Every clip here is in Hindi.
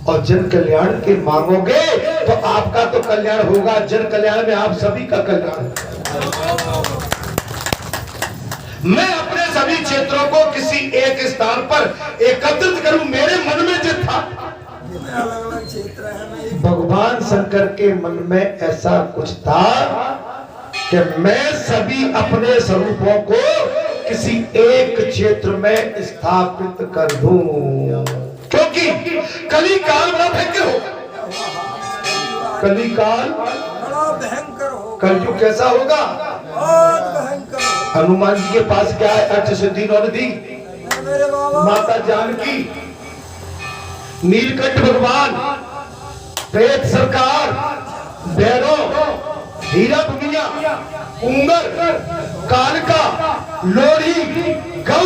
और जन कल्याण के मांगोगे तो आपका तो कल्याण होगा, जन कल्याण में आप सभी का कल्याण। मैं अपने सभी क्षेत्रों को किसी एक स्थान पर एकत्रित करूं, मेरे मन में जो था, भगवान शंकर के मन में ऐसा कुछ था कि मैं सभी अपने स्वरूपों को किसी एक क्षेत्र में स्थापित कर दूं, क्योंकि कली काल बड़ा भयंकर होगा। कली काल बड़ा भयंकर होगा। कलयुग कैसा होगा? बहुत भयंकर। हनुमान जी के पास क्या है? अष्ट सिद्धि नौ निधि, माता जानकी, नीलकंठ भगवान, प्रेत सरकार, भैरव, हीरा दुनिया, उंगर, कालिका, लोरी, गौ।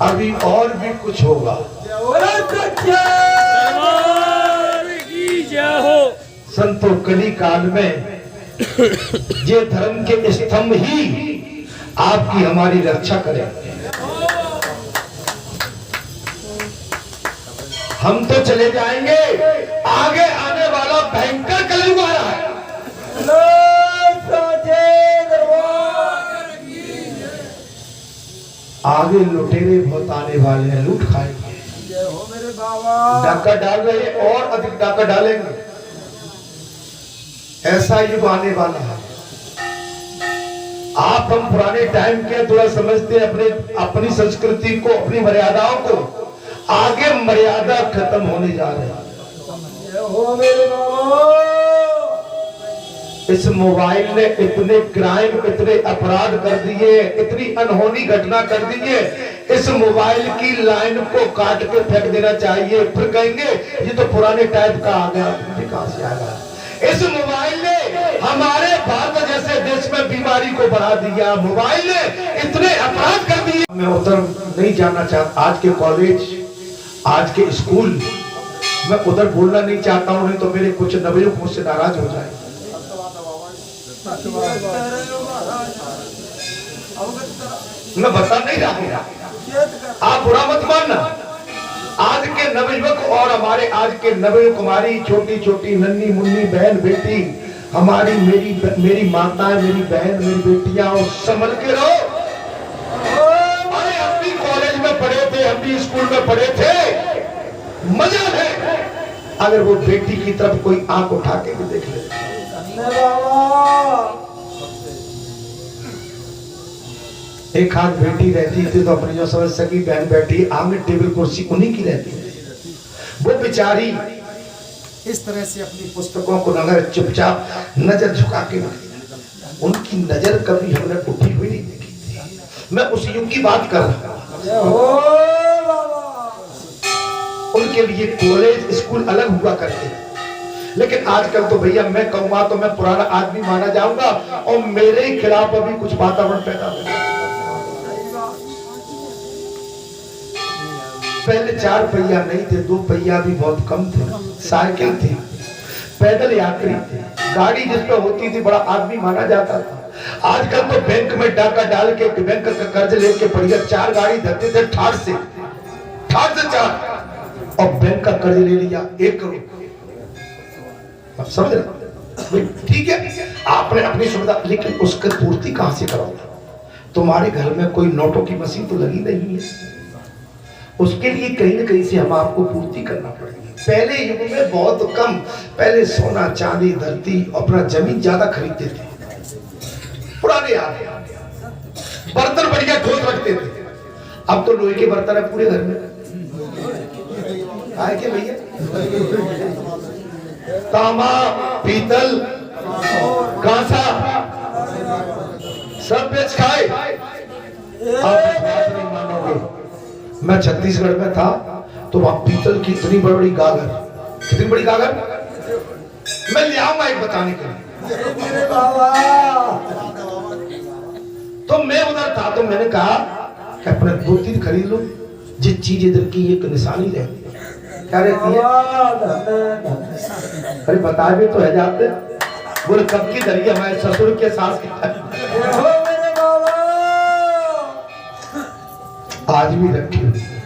अभी और भी कुछ होगा। संतों, कली काल में ये धर्म के स्तंभ ही आपकी हमारी रक्षा करें। हम तो चले जाएंगे, आगे आने वाला भयंकर कलयुग आ रहा है। आगे लुटेरे बहुत आने वाले हैं, लूट खाएंगे। डाका डाल रहे हैं और अधिक डाका डालेंगे। ऐसा युग आने वाला है। आप हम पुराने टाइम के थोड़ा समझते हैं, अपनी संस्कृति को, अपनी मर्यादाओं को, आगे मर्यादा खत्म होने जा रही है। इस मोबाइल ने इतने क्राइम, इतने अपराध कर दिए, इतनी अनहोनी घटना कर दी है। इस मोबाइल की लाइन को काट के फेंक देना चाहिए। फिर कहेंगे ये तो पुराने टाइप का आ गया, कहां से आ गया। इस मोबाइल ने हमारे भारत जैसे देश में बीमारी को बढ़ा दिया। मोबाइल ने इतने अपराध कर दिए। मैं उधर नहीं जाना चाहता। आज के कॉलेज, आज के स्कूल, मैं उधर बोलना नहीं चाहता हूँ, नहीं तो मेरे कुछ नवयुवक मुझसे नाराज हो जाए। मैं बता नहीं रहा, आप बुरा मत मानना। आज के नवयुवक और हमारे आज के नवयुवक, हमारी छोटी छोटी नन्ही मुन्नी बहन बेटी, हमारी मेरी माताएं, मेरी बहन, मेरी बेटियां, और संभल के रहो। अरे हम भी कॉलेज में पढ़े थे, हम भी स्कूल में पढ़े थे। मजा है अगर वो बेटी की तरफ कोई आंख उठा के भी देख ले। एक हाथ बेटी रहती थी तो अपनी जो समझ सकी बहन बैठी, आगे टेबल कुर्सी उन्हीं की रहती है। वो बेचारी इस तरह से अपनी पुस्तकों को नगर चुपचाप नजर झुका के रखती। उनकी नजर कभी हमने उठी हुई नहीं देखी थी। मैं उस युग की बात कर रहा हूँ। उनके लिए कॉलेज स्कूल अलग हुआ करते हैं। लेकिन आजकल तो भैया मैं कहूंगा तो मैं पुराना आदमी माना जाऊंगा और मेरे ही खिलाफ अभी कुछ वातावरण पैदा हो। पहले 4 पहिया नहीं थे, 2 पहिया भी बहुत कम थे, साइकिल थी, पैदल यात्री थे, गाड़ी जिस पे होती थी बड़ा आदमी माना जाता था। आजकल तो बैंक में डाका डाल के, बैंक का कर्ज लेके बढ़िया 4 गाड़ी धरते थे, ठाठ से 4, और बैंक का कर्ज ले लिया 1 करोड़। आप समझ रहे? ठीक है, आपने अपनी सुविधा, लेकिन उसकी पूर्ति कहां से करोगे? तुम्हारे घर में कोई नोटों की मशीन तो लगी नहीं है। उसके लिए कहीं न कहीं से हम आपको पूर्ति करना पड़ेगी। पहले युग में बहुत कम, पहले सोना चांदी धरती अपना जमीन ज्यादा खरीदते थे। पुराने बर्तन बढ़िया ठोस रखते थे। अब तो लोहे के बर्तन है पूरे घर में। आए के भैया, तांबा, पीतल, कांसा सब बेच खाए। आप नहीं मानोगे, मैं छत्तीसगढ़ में था तो वहां पीतल की इतनी बड़ी गागर, कितनी बड़ी गागर, मैं ले आऊंगा एक बताने के लिए। तो मैं उधर था तो मैंने कहा कि अपने 2-3 खरीद लो, जिस चीज इधर की एक निशानी रहती है। क्या रहती है? अरे बता भी तो है जाते। बोले कब की धरी हमारे ससुर के सास की। आज भी रखी हुई है।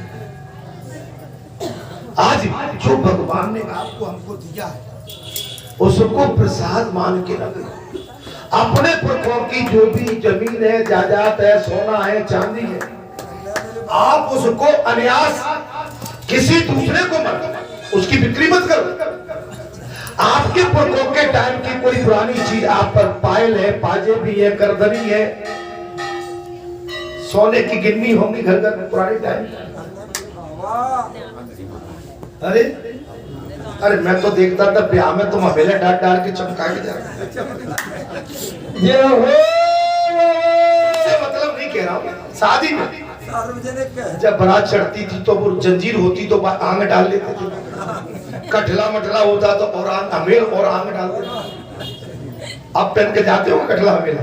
आज जो भगवान ने आपको हमको दिया है उसको प्रसाद मान के रखना। अपने पुरखों की जो भी जमीन है, जायदाद है, सोना है, चांदी है, आप उसको अनायास किसी दूसरे को मत, उसकी बिक्री मत करो। आपके पुरखों के टाइम की कोई पुरानी चीज आप पर पायल है, पाजेबी है, करदनी है, सोने की गिन्नी होंगी घर घर में पुराने टाइम। अरे अरे मैं तो देखता था ब्याह में तुम हवेला डाल डाल के चमका के जा ये हो मतलब नहीं कह रहा हूं, शादी में जब बारात चढ़ती थी तो वो जंजीर होती तो आंग डाल लेते थे, कठला मठला होता तो और आंग अमेर और आंग डाल देते। अब पहन के जाते हो कठला अमेर,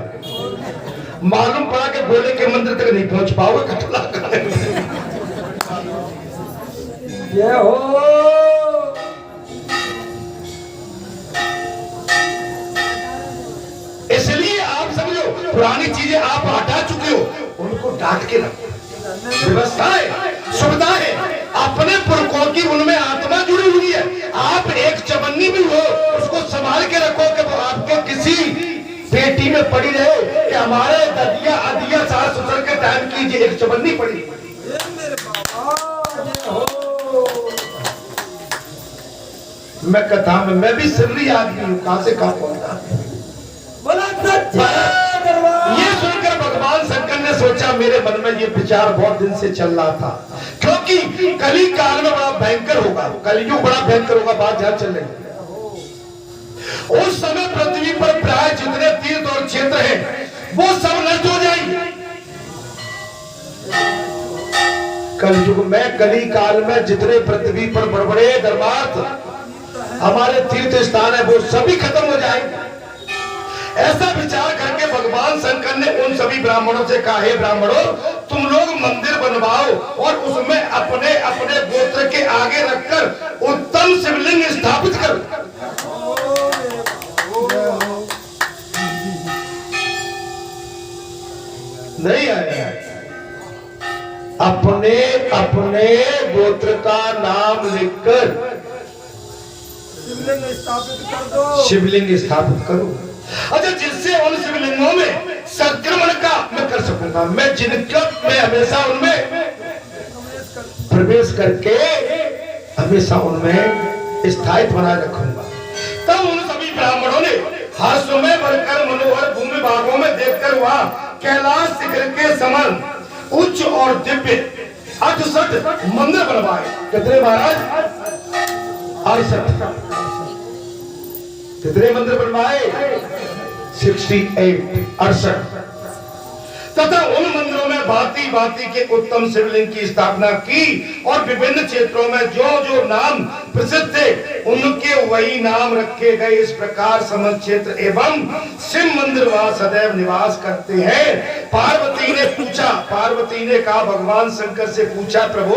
मालूम पड़ा कि बोले के मंदिर तक नहीं पहुंच पाओगे कठला ये हो। इसलिए आप समझो पुरानी चीजें आप हटा चुके हो, उनको डांट के रखो। व्यवस्थाएं सुविधाएं अपने पुरखों की उनमें आत्मा जुड़ी हुई है। आप एक चवन्नी भी हो उसको संभाल के रखो कि वो आपके किसी पेटी में पड़ी रहे कि हमारे ददिया अदिया सास ससुर के टाइम की एक चवन्नी पड़ी। मैं कथा में मैं भी सिर्री आदमी हूँ, कहां से कहां पहुंचा। ये सुनकर भगवान शंकर ने सोचा, मेरे मन में ये विचार बहुत दिन से चल रहा था, क्योंकि कली काल में बड़ा भयंकर होगा, कलयुग बड़ा भयंकर होगा। बात ध्यान चल रही है। उस समय पृथ्वी पर प्राय जितने तीर्थ और क्षेत्र हैं वो सब नष्ट हो जाएंगे। कलयुग में कली काल में जितने पृथ्वी पर बड़े बड़े दरबार हमारे तीर्थ स्थान है वो सभी खत्म हो जाएंगे। ऐसा विचार करके भगवान शंकर ने उन सभी ब्राह्मणों से कहा, हे ब्राह्मणों, तुम लोग मंदिर बनवाओ और उसमें अपने अपने गोत्र के आगे रखकर उत्तम शिवलिंग स्थापित करो। नहीं आया, अपने अपने गोत्र का नाम लिखकर शिवलिंग स्थापित करो। अच्छा, जिससे उन शिवलिंगों में संक्रमण का मैं कर सकूंगा, मैं जिनका मैं हमेशा उनमें प्रवेश करके हमेशा उनमें स्थायित्व बनाए रखूंगा। तब उन सभी ब्राह्मणों ने हर्ष में भरकर मनोहर भूमि भागों में देखकर वहां कैलाश शिखर के समान उच्च और दिव्य 68 मंदिर बनवाए। कितने महाराज? 68। कितने मंदिर बनवाए? 68। तथा उन मंदिरों में भांति भांति के उत्तम शिवलिंग की स्थापना की और विभिन्न क्षेत्रों में जो जो नाम प्रसिद्ध थे उनके वही नाम रखे गए। इस प्रकार समस्त क्षेत्र एवं शिव मंदिर वहां सदैव निवास करते हैं। पार्वती ने कहा, भगवान शंकर से पूछा, प्रभु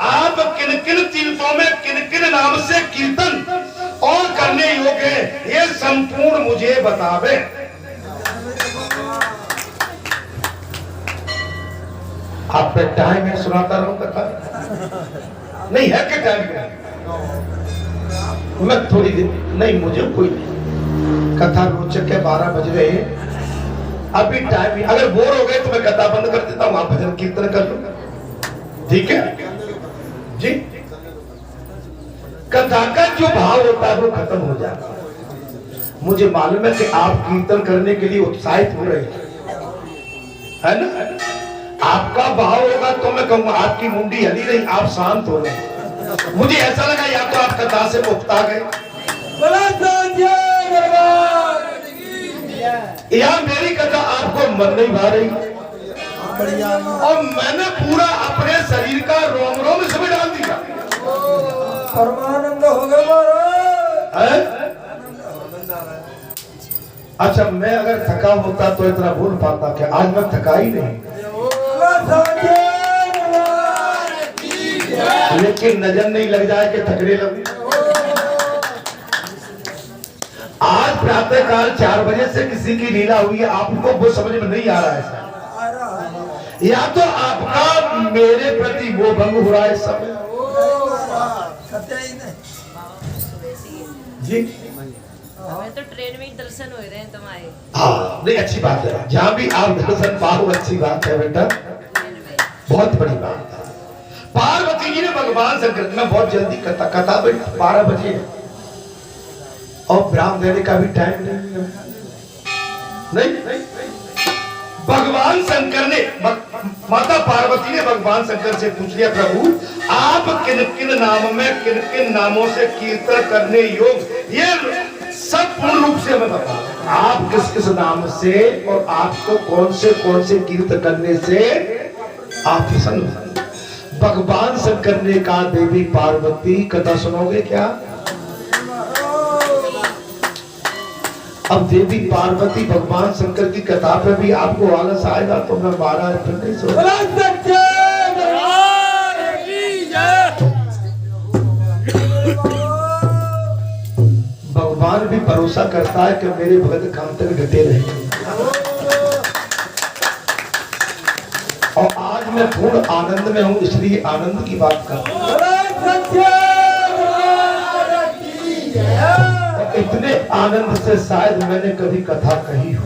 आप किन किन तीर्थों में किन किन नाम से कीर्तन और करने योग्य है, ये संपूर्ण मुझे बतावे। आप पे टाइम है, सुनाता रहूं कथा? नहीं है क्या टाइम है? मैं थोड़ी देर नहीं, मुझे कोई नहीं, कथा रोचक है, 12 बज रहे हैं अभी टाइम। अगर बोर हो गए तो मैं कथा बंद कर देता हूं, आप भजन कीर्तन कर लो, ठीक है जी। कथा का जो भाव होता है वो खत्म हो जाता है। मुझे मालूम है कि आप कीर्तन करने के लिए उत्साहित हो रहे है ना? आपका भाव होगा तो मैं कहूंगा आपकी मुंडी हली नहीं, आप शांत हो रहे। मुझे ऐसा लगा या तो आप कथा से मुक्ता गए या मेरी कथा आपको मन नहीं भा रही और मैंने पूरा अपने शरीर का रोम रोम इसमें डाल दिया। परमानंद हो गया महाराज। अच्छा, मैं अगर थका होता तो इतना बोल पाता क्या? आज मैं थका ही नहीं, लेकिन नजर नहीं लग जाए कि थकने लगे। आज प्रातः काल 4 बजे से किसी की लीला हुई है, आपको वो समझ में नहीं आ रहा है। या तो आपका मेरे प्रति वो भंग हो रहा है समय जी। हमें तो ट्रेन में ही दर्शन हो रहे हैं तुम्हारे। हाँ नहीं, अच्छी बात है, जहाँ भी आप दर्शन पाओ अच्छी बात है बेटा, ट्रेन में। बहुत बड़ी बात है। पार्वती जी ने भगवान शंकर, मैं बहुत जल्दी कथा 12 बजे है और विराम देने का भी टाइम नहीं। भगवान शंकर ने, माता पार्वती ने भगवान शंकर से पूछ लिया, प्रभु आप किन किन नाम में, किन किन नामों से कीर्तन करने योग, ये सब पूर्ण रूप से हमें बताओ। आप किस किस नाम से और आपको कौन से कीर्तन करने से आप प्रसन्न हो। भगवान शंकर ने कहा, देवी पार्वती कथा सुनोगे क्या? अब देवी पार्वती भगवान शंकर की कथा पे भी आपको आलस आएगा तो मैं 12 फिर नहीं सुन। भगवान भी भरोसा करता है कि मेरे भगत काम तक डटे रहेंगे। और आज मैं पूर्ण आनंद में हूं, इसलिए आनंद की बात कर रहा हूं। और इतने आनंद से शायद मैंने कभी कथा कही हो।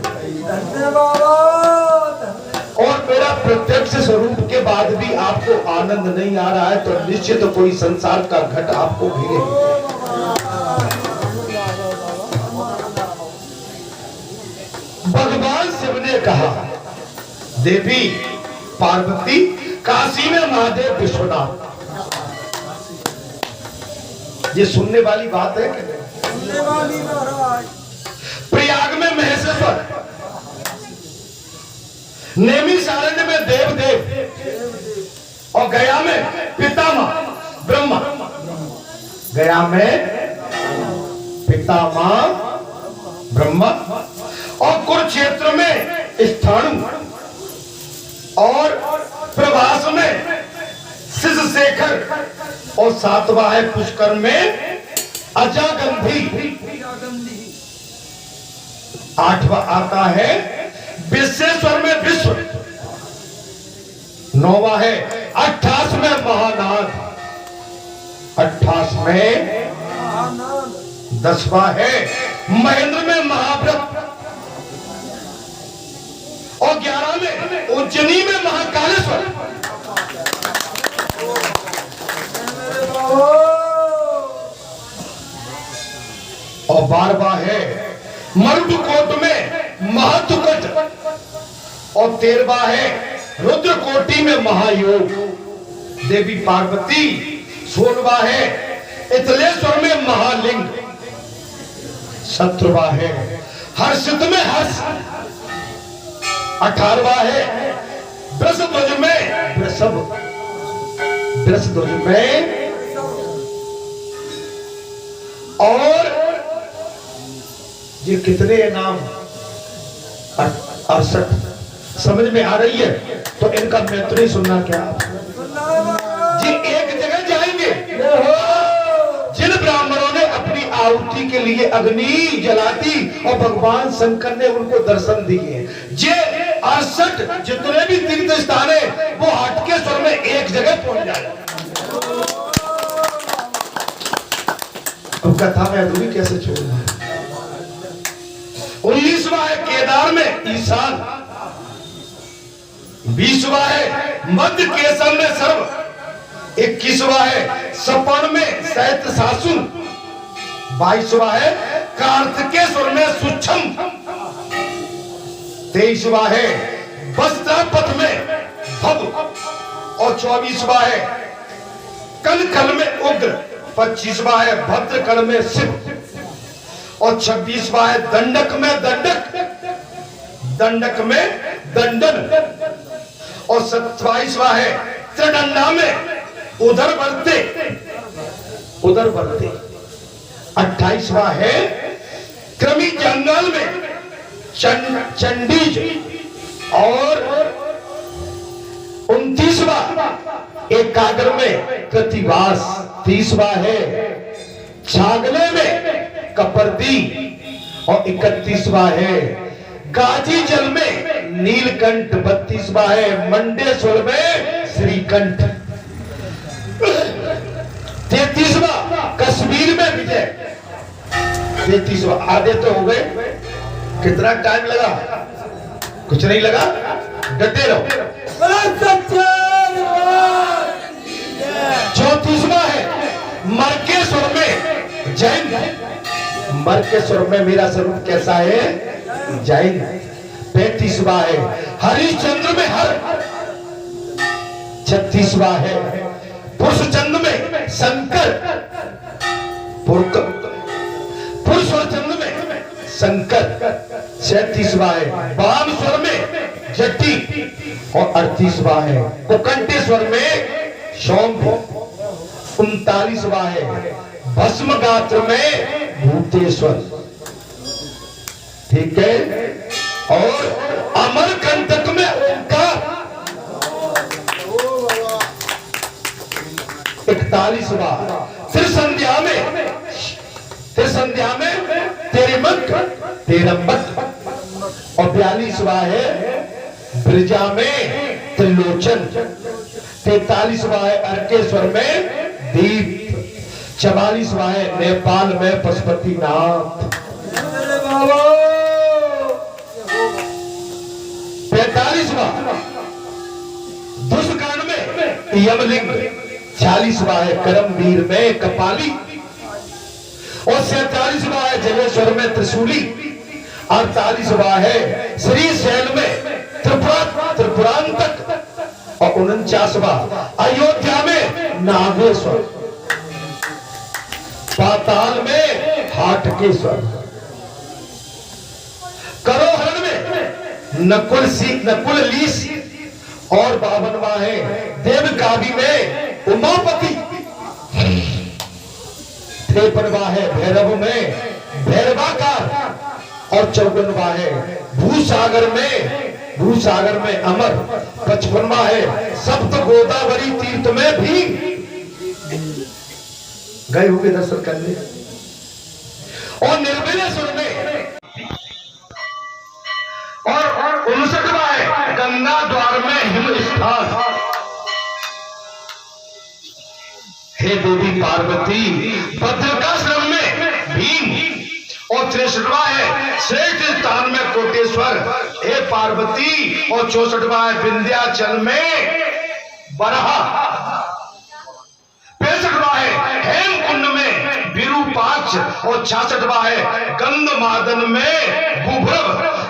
और मेरा प्रत्यक्ष स्वरूप के बाद भी आपको आनंद नहीं आ रहा है तो निश्चित तो कोई संसार का घट आपको भिड़े। भगवान शिव ने कहा, देवी पार्वती काशी में महादेव विश्वनाथ, ये सुनने वाली बात है कि प्रयाग में महेश्वर, नैमिषारण्य में देवदेव और गया में पितामह ब्रह्मा, गया में पितामह ब्रह्मा और कुरुक्षेत्र में स्थाणु और प्रभास में शिशुशेखर और 7वां है पुष्कर में अजागंधी, 8वां आता है विश्वेश्वर में विश्व, 9वां है 28 में महानाद, 28 में 10वां है महेंद्र में महाव्रत और 11 में उज्जैनी में महाकालेश्वर और 12वां है मरुडकोट में महातुकट और 13वां है रुद्रकोटि में महायोग। देवी पार्वती 16वां है इतलेश्वर में महालिंग, 17वां है हर्षित में हर्ष, 18वां है वृषध्वज में वृषभ, वृषध्वज में, और ये कितने नाम 68 समझ में आ रही है तो इनका मैत्री सुनना क्या जी। एक जगह जाएंगे जिन ब्राह्मणों ने अपनी आहुति के लिए अग्नि जला दी और भगवान शंकर ने उनको दर्शन दिए। जे 68 जितने भी तीर्थ स्थान है वो हटके स्वर में एक जगह पहुंच जाए। अब कथा में अधूरी कैसे छोड़ना। 19वां है केदार में ईशान, 20वां है मध्य केसर में सर्व, 21वां है सपन में सैत सासुन, 22वां है कार्तिकेश्वर में सुक्षम, 23वां है वस्त्रापथ में भव और 24वां है कनकल में उग्र, 25वां है भद्रकण में शिव और 26वां है दंडक में दंडक, दंडक में दंडन और 27वां है त्रिदंडा में उधर बढ़ते उधर बढ़ते, 28वां है क्रमी जंगल में चंडीज और 29वां एकाग्र में कृतिवास, 30वां है छागले में कपर्दी और 31वां है गाजी जल में नीलकंठ, 32वां है मंडेश्वर में श्रीकंठ, 33वां कश्मीर में विजय, 33वां। आधे तो हो गए, कितना टाइम लगा? कुछ नहीं लगा, डटे रहो। 34वां है मरकेश्वर में जैन, मरकेश्वर में मेरा स्वरूप कैसा है? जैन। 35वां है हरिश्चंद्र में हर, 36वां है पुरुषचंद्र में शंकर, पुरुषचंद्र में शंकर, 37वां है बामस्वर में जट्टी और 38वां है कुकंटेश्वर में शोम्भ, 39वां है भस्म गात्र में भूतेश्वर, ठीक है। और अमरकंटक में ओंकार, 41वां त्रिसंध्या में तेरेमक, और 42वां है ब्रजा में त्रिलोचन, 43वां है अर्केश्वर में दीप, 44वां है नेपाल में पशुपतिनाथ, 45वां दुष्कांड में यमलिंग, 46वां है करमवीर में कपाली, और 47वां है जलेश्वर में त्रिशूली, 48वां है श्रीशैल में त्रिपुरांतक, और 49वां अयोध्या में नागेश्वर, पाताल में हाटकेश्वर, करोहरण में नकुल लीस, और 52वां है देवकावी में उमापति, 53वां है भैरव में भैरवाकार, और 54वां है भूसागर में अमर, 55वां है सप्त गोदावरी तीर्थ में भी गए होंगे दर्शन करने, और निर्मलेश्वर में, और 59वां है गंगा द्वार में हिम स्थान। हे देवी पार्वती भद्रकाश्रम में भीम, और 63वां है श्रेष्ठ स्थान में कोटेश्वर, हे पार्वती, और 64वां है विंध्याचल में बरहा, 65वां है हेमकुंड में विरूपाक्ष, और 66वां है गंधमादन में भूभ्रव,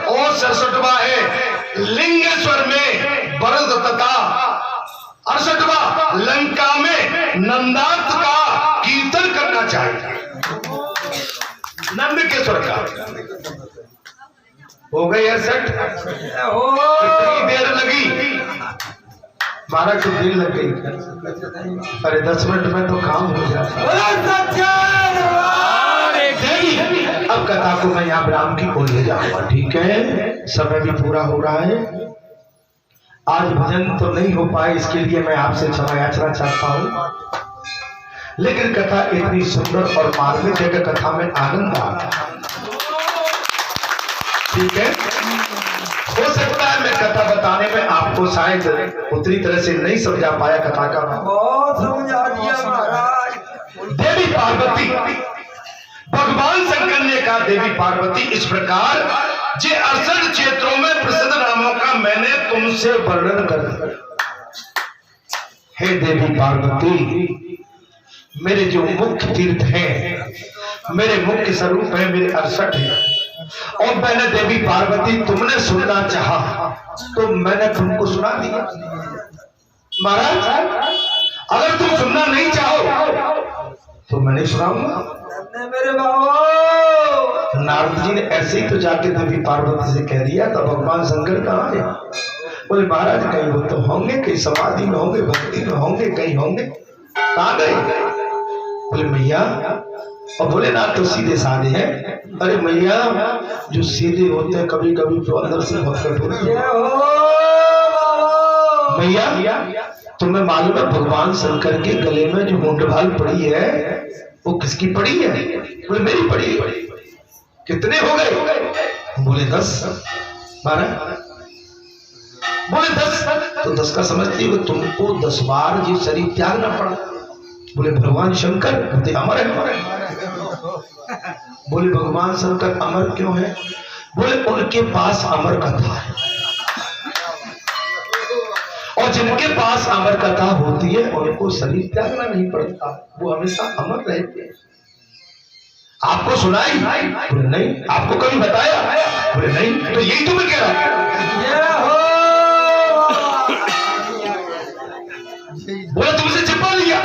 और 67वां है लिंगेश्वर में बरद तथा 68वां लंका में नंदात का कीर्तन करना चाहिए, नंदकेश्वर का। हो गई 68? कितनी देर लगी? 12 की देर लग गई। अरे 10 मिनट में तो काम हो जाता। अब कथा को मैं यहाँ राम की ओर ले जाऊंगा, ठीक है। समय भी पूरा हो रहा है, आज भजन तो नहीं हो पाए, इसके लिए मैं आपसे क्षमा याचना चाहता हूँ, लेकिन कथा इतनी सुंदर और मार्मिक है कि कथा में आनंद आ रहा है, ठीक है। हो सकता है मैं कथा बताने में आपको शायद उतनी तरह से नहीं समझा पाया कथा का, बहुत समझा दिया महाराज। देवी पार्वती, भगवान शंकर ने कहा देवी पार्वती इस प्रकार जे 68 क्षेत्रों में प्रसिद्ध नामों का मैंने तुमसे वर्णन कर दिया। हे देवी पार्वती, मेरे जो मुख्य तीर्थ हैं, मेरे मुख्य स्वरूप है, मेरे 68 हैं, और मैंने देवी पार्वती तुमने सुनना चाहा तो मैंने तुमको सुना दिया। महाराज अगर तुम सुनना नहीं चाहो तो मैं नहीं सुनाऊंगा। मेरे बाबू नारद जी ने ऐसे ही तो जाके देवी पार्वती से कह दिया, तो भगवान शंकर कहाँ है? बोले महाराज कहीं वो तो होंगे, कहीं समाधि में होंगे, भक्ति में होंगे, कहीं होंगे, कहाँ गए? बोले मैया, और बोले ना तो सीधे साधे हैं। अरे मैया जो सीधे होते हैं कभी कभी तो अंदर से बहुत कठोर होते हैं। मैया तुम्हें मालूम है भगवान शंकर के गले में जो मुंडभाल पड़ी है वो किसकी पड़ी है? बोले मेरी पड़ी है। कितने हो गए? बोले 10 12। बोले 10। तो 10 का समझती हो तुमको 10 बार ये शरीर त्यागना पड़ा। बोले भगवान शंकर बोले अमर है। बोले भगवान शंकर अमर क्यों है? बोले उनके पास अमर कथा है, और जिनके पास अमर कथा होती है उनको शरीर त्यागना नहीं पड़ता, वो हमेशा अमर रहते हैं। आपको सुनाई? बोले नहीं। आपको कभी बताया? बोले नहीं। तो यही तो मैं कह रहा हूं। बोले तुमसे छिपा लिया।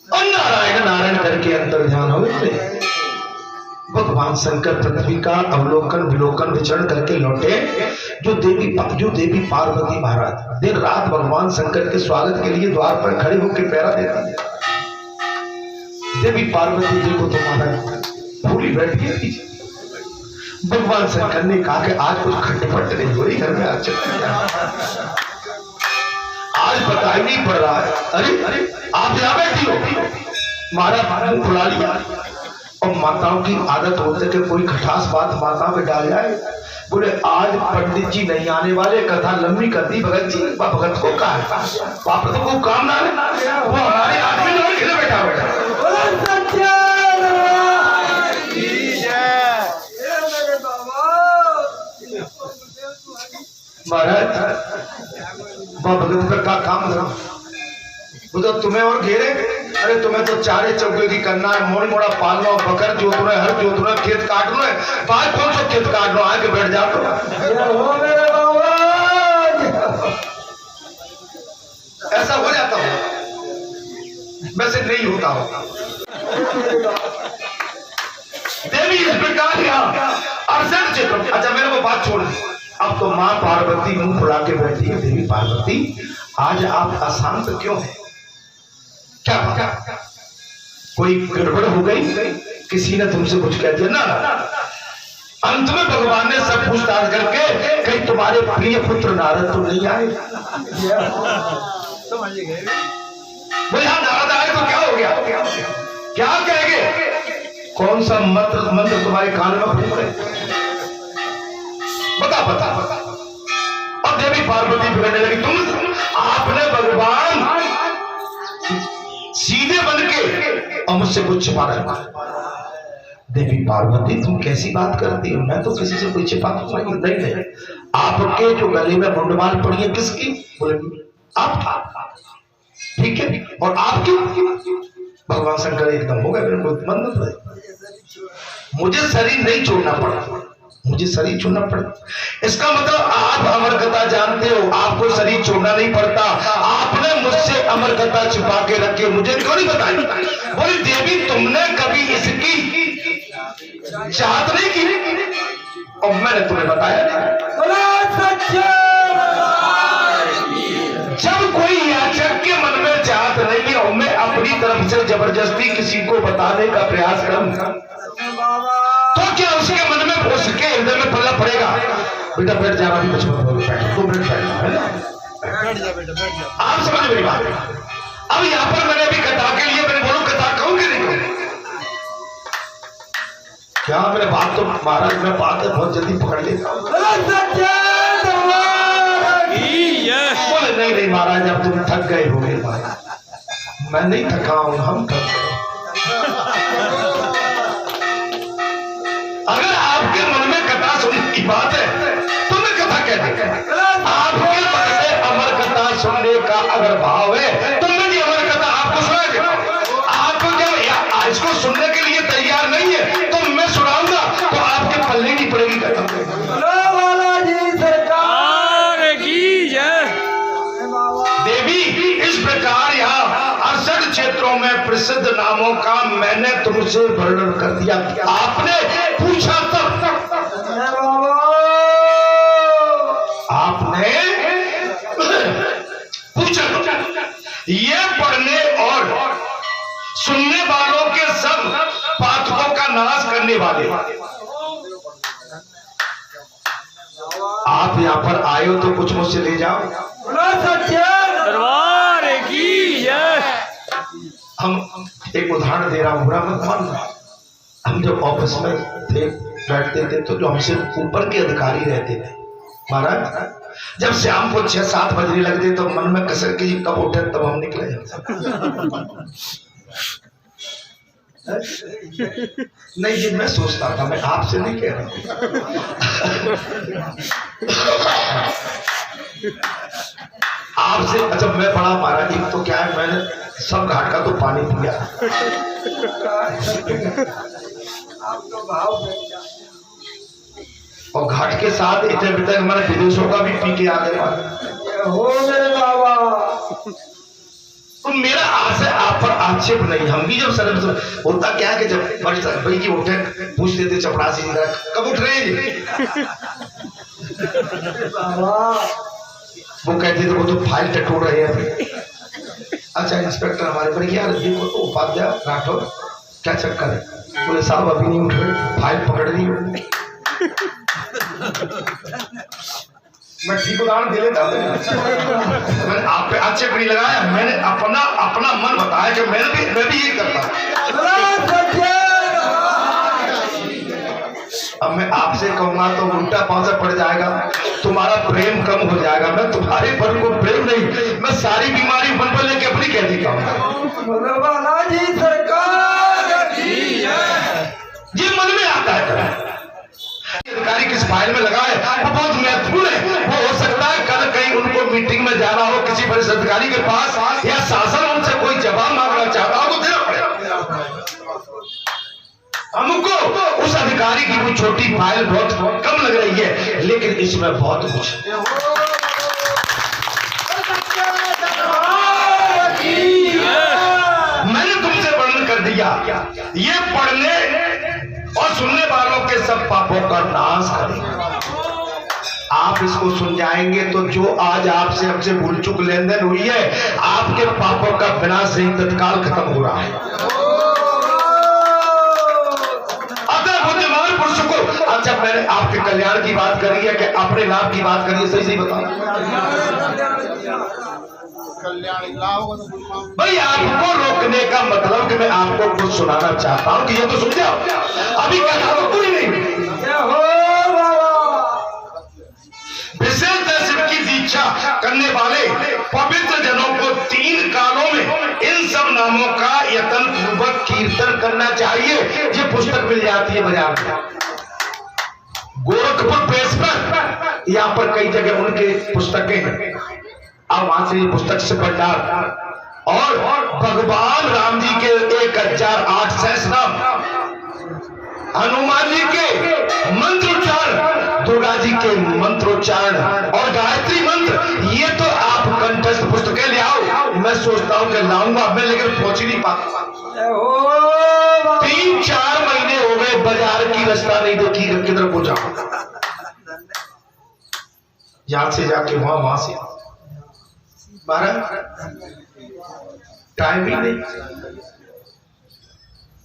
और नारायण नारायण करके अंतर ध्यान हो गए। भगवान शंकर पृथ्वी का अवलोकन विलोकन विचरण करके लौटे। जो देवी पार्वती महाराज दिन रात भगवान शंकर के स्वागत के लिए द्वार पर खड़े होकर पैरा देती है। देवी पार्वती जी को तुम्हारा भूली बैठी है पीछे। भगवान शंकर ने कहा कि आज कुछ खट्टे पट्टे नहीं हो रही घर में, आज पता ही नहीं पड़ रहा है। अरे आप यहाँ बैठी हो, मारा मुंह फुला लिया। और माताओं की आदत होती है कि कोई खटास बात माता पे डाल जाए। बोले आज पंडित जी नहीं आने वाले, कथा लंबी कर दी भगत जी। भगत को कहा पाप तो को काम ना है, वो हमारे आदमी लोग घिरे बैठा महाराज। भगत का काम था वो तो तुम्हें और घेरे। अरे तुम्हें तो चारे चौके की करना है, मोड़ मोड़ा पालना, बकर जोतना है, हर जोतना, खेत काटना है। 500 खेत काटना, आके बैठ जाओ। ऐसा हो जाता हो, वैसे नहीं होता होगा। देवी इस प्रकार यहाँ 68 चित्र। अच्छा मेरे को बात छोड़, अब तो माँ पार्वती मुंह फुला के बैठी है। देवी पार्वती आज आप अशांत क्यों है? क्या कोई गड़बड़ हो गई? किसी ने तुमसे कुछ कह दिया? ना। अंत में भगवान ने सब पूछताछ करके कहीं तुम्हारे प्रिय पुत्र नारद तो नहीं आए? भाई हाँ नारद आए तो क्या हो गया? क्या कहेंगे? कौन सा मंत्र तुम्हारे कान में फूक रहे? बता। और देवी पार्वती बिगड़ने लगी। तुम आपने भगवान सीधे बन के और मुझसे कुछ छिपा रहा। देवी पार्वती तुम कैसी बात करती हो? मैं तो किसी से कोई छिपा नहीं। आपके जो गले में मुंडमाल पड़ी है किसकी? बोले आप। ठीक है। और आपकी? भगवान शंकर एकदम हो गए, मेरे को मन्नत है, मुझे शरीर नहीं छोड़ना पड़ा, मुझे शरीर छोड़ना पड़ा। इसका मतलब आप अमर कथा जानते हो, आपको शरीर छोड़ना नहीं पड़ता। आपने मुझसे अमर कथा छिपा के रखी, मुझे क्यों नहीं बताई? बोली देवी तुमने कभी इसकी चाहत नहीं की और मैंने तुम्हें बताया नहीं। जब कोई याचक के मन में चाहत नहीं है और मैं अपनी तरफ से जबरदस्ती किसी को बताने का प्रयास करूं तो क्या उसके मन में, उसके हृदय में पल्ला पड़ेगा? बेटा बैठ जा, अभी कुछ मत बोलो, बैठ 2 मिनट बैठ है ना। आप समझ मेरी बात? अब यहाँ पर मैंने अभी कथा के लिए मैंने बोलूं, कथा कहूं कि नहीं कहूं? क्या मेरे बात तो महाराज मैं बात है बहुत जल्दी पकड़ लेता हूं। बोले नहीं महाराज अब तुम थक गए हो गए। मैं नहीं थका हूं, हम थक गए। अगर आपके मन में कथा सुनने की बात है तो मैं कथा कहते हैं। आपके मन में अमर कथा सुनने का अगर भाव है तो मैं भी अमर कथा आपको सुना देता हूं। आप जब इसको सुनने के लिए तैयार नहीं है तो मैं सुनाऊंगा तो आपके पल्ले नहीं पड़ेगी कथा। देवी इस प्रकार यहाँ 68 क्षेत्रों में प्रसिद्ध नामों का मैंने तुमसे वर्णन कर दिया। आपने पूछा तब आपने पूछा ये पढ़ने और सुनने वालों के सब पातकों का नाश करने वाले आप यहाँ पर आए हो तो कुछ मुझसे ले जाओ। दरबार की जय। हम एक उदाहरण दे रहा हूँ, बुरा मत मानना। हम जब ऑफिस में थे बैठते थे तो जो हमसे ऊपर के अधिकारी रहते थे महाराज जब शाम को 6-7 बजने लगते तो मन में कसर के कब उठे तब हम निकले। नहीं ये मैं सोचता था, मैं आपसे नहीं कह रहा। आपसे अच्छा मैं बड़ा मारा। एक तो क्या है, मैंने सब घाट का तो पानी पिया। आप तो भाव और घाट के साथ इतने तक हमारे विदेशों का भी पी के आ गए हो मेरे बाबा। तो मेरा आशा आप पर आक्षेप नहीं। हम भी जब सर्विस होता क्या है कि जब भाई की उठे पूछ लेते चपड़ासी कब उठ रहे हैं वो कहते थे वो तो फाइल टटोल रहे हैं। अच्छा इंस्पेक्टर हमारे पर यार देखो तो उपाध्याय राठौर क्या चक्कर है? बोले साहब अभी नहीं उठ रहे, फाइल पकड़ रही हो। मैं ठीक उदाहरण दे लेता हूँ। मैंने आप पे आक्षेप नहीं लगाया, मैंने अपना मन बताया कि मैं भी यही करता। अब मैं आपसे कहूंगा तो उल्टा पांचा पड़ जाएगा, तुम्हारा प्रेम कम हो जाएगा। मैं तुम्हारे पर को प्रेम नहीं, मैं सारी बीमारी मन पर लेके अपनी कह देता हूँ। ये मन में आता है। अधिकारी किस फाइल में लगाए वो बहुत महत्वपूर्ण है। वो हो सकता है कल कहीं उनको मीटिंग में जाना हो किसी वरिष्ठ अधिकारी के पास, या शासन उनसे कोई जवाब मांगना चाहता हो तो देना पड़ेगा हमको। उस अधिकारी की वो छोटी फाइल बहुत कम लग रही है, लेकिन इसमें बहुत कुछ। मैंने तुमसे वर्णन कर दिया, ये पढ़ने और सुनने वालों के सब पापों का नाश करेगा। आप इसको सुन जाएंगे तो जो आज आपसे हमसे भूल चुक लेन देन हुई है, आपके पापों का विनाश ही तत्काल खत्म हो रहा है। अतः बुद्धिमान पुरुष को, अच्छा मैंने आपके कल्याण की बात करी है कि अपने लाभ की बात करी है, सही बताओ भाई। आपको रोकने का मतलब कि मैं आपको कुछ सुनाना चाहता हूं कि ये तो सुन जाओ, अभी कथा तो पूरी नहीं। विशेष दर्शन की दीक्षा करने वाले पवित्र जनों को 3 कालों में इन सब नामों का यत्न पूर्वक कीर्तन करना चाहिए। ये पुस्तक मिल जाती है बाजार में, गोरखपुर प्रेस पर, यहाँ पर कई जगह उनके पुस्तकें हैं। अब वहां से पुस्तक से भंडार और भगवान राम जी के 1008 सहस्रनाम, हनुमान जी के मंत्रोच्चारण, दुर्गा जी के मंत्रोच्चारण और गायत्री मंत्र, ये तो आप कंठस्थ पुस्तकें ले आओ। मैं सोचता हूं कि लाऊंगा मैं, लेकिन पहुंच ही नहीं पाता। 3-4 महीने हो गए, बाजार की रास्ता नहीं देखी, किधर को जाऊं, यहां से जाके वहां से टाइम ही नहीं।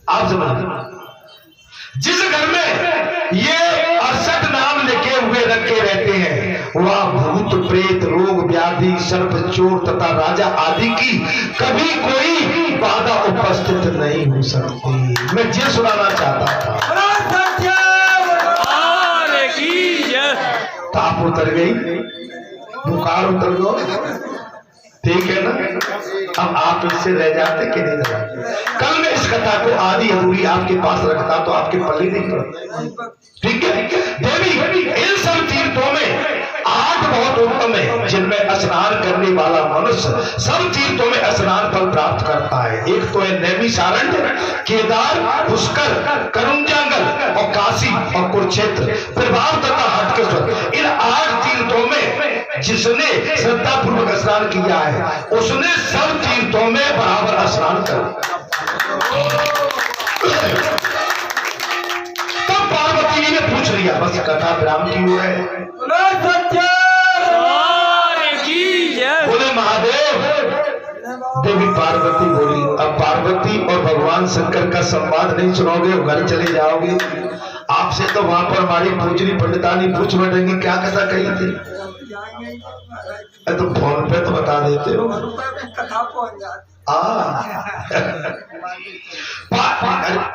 आप समझ, जिस घर में ये 68 नाम लिखे हुए रखे रहते हैं, वह भूत प्रेत रोग व्याधि सर्प चोर तथा राजा आदि की कभी कोई बाधा उपस्थित नहीं हो सकती। मैं ये सुनाना चाहता था। ताप उतर गई, बुखार उतर गया, ठीक है ना। अब आप इससे रह जाते कि नहीं रह जाते? कल मैं इस कथा को आधी अधूरी आपके पास रखता तो आपके पल्ले नहीं पड़ते, ठीक है। देवी इन सब तीर्थों में 8 बहुत उत्तम है, जिनमें स्नान करने वाला मनुष्य सब तीर्थों में स्नान फल प्राप्त करता है। एक तो है नैमिषारण्य, केदार, पुष्कर, करुंजांगल और काशी और कुरुक्षेत्र, प्रभाव तथा हटकेश्वर। इन 8 तीर्थों में जिसने श्रद्धा पूर्वक स्नान किया है, उसने सब तीर्थों में बराबर स्नान कर। तब पार्वती जी ने पूछ लिया, बस कथा विराम की हुआ है। बोले महादेव। देवी पार्वती बोली, अब पार्वती और भगवान शंकर का संवाद नहीं सुनोगे, घर चले जाओगे। आपसे तो वहां पर हमारी पूजनी पंडितानी पूछ बैठेंगी क्या कथा कही थी। तो फोन पे तो बता देते हो।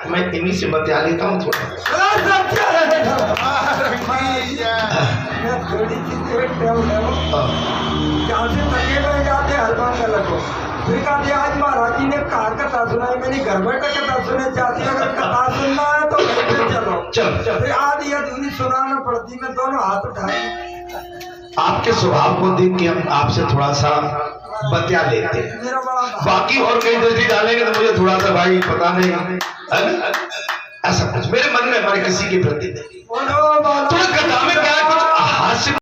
मैं इन्हीं से बता लेता हूँ थोड़ा। मैं थोड़ी सी देर टाइम लेवो हाँ। जहाँ से थके हुए जाते हलवा में लगो फिर कहते आज महाराज जी ने कार कथा सुनाई मैंने घर बैठे कथा सुने चाहती हूँ अगर कथा सुनना है तो घर पे चलो चल फिर आधी अधूरी सुनाना पड़ती मैं दोनों हाथ उठाए आपके स्वभाव को देख के हम आपसे थोड़ा सा बतिया लेते हैं। मेरा बड़ा बाकी और कहीं दृष्टि डालेंगे तो मुझे थोड़ा सा भाई पता नहीं है ना? ऐसा कुछ मेरे मन में हमारे किसी के प्रति नहीं। बोलो बाला थोड़ा कथा में क्या